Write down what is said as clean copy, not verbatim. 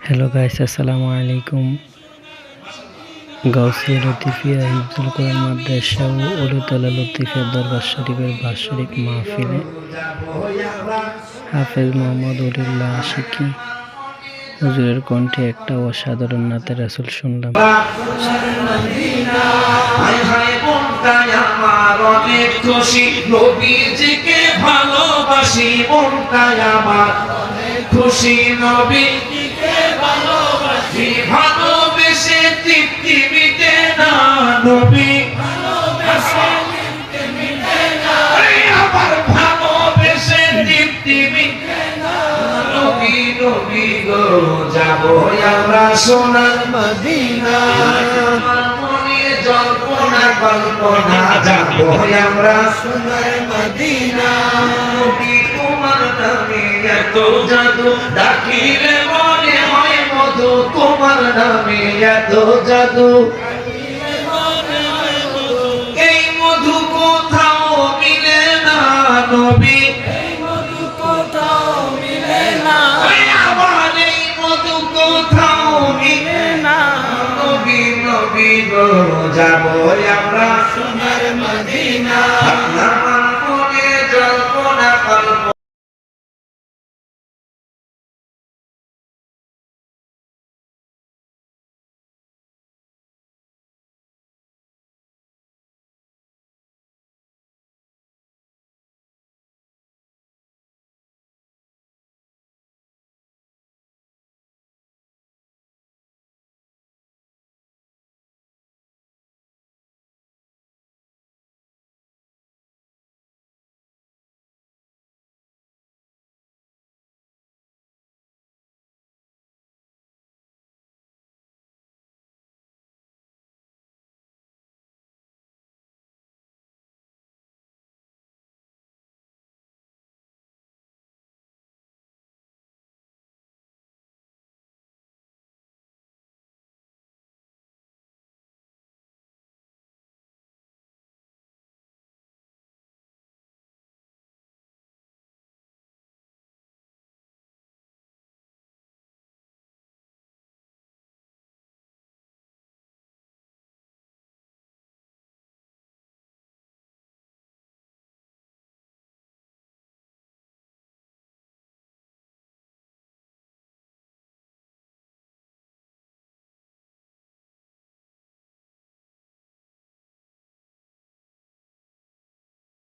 Hello guys, আসসালামু আলাইকুম। গাউসিয়া লতিফিয়া হিফজুল কোরআন মাদ্রাসা ও উলুতলা লতিফিয়া দরবার শরীফের বাৎসরিক মাহফিলে হাফেজ মোহাম্মদ ওলিউল্লাহ আশিকি হুজুরের কণ্ঠে একটা অসাধারণ নাতে রাসূল শুনলাম। খুশি নবীজিকে ভালোবাসি, মনটাই আমার খুশি নবীজিকে ভালোবাসি, ভালোবেসে তৃপ্তি মিটে না নবী ভালোবেসে তৃপ্তি মিটে না, আবার ভালোবেসে তৃপ্তি মিটে না নবী নবী গো যাবো আমরা সোনার মদিনা, জল্পনা কল্পনা যাবো আমরা সোনার মদিনা, নবী তোমার নামে এত জাদু, ডাকিলে মনে হয় মধু, তোমার নামে এত জাদু।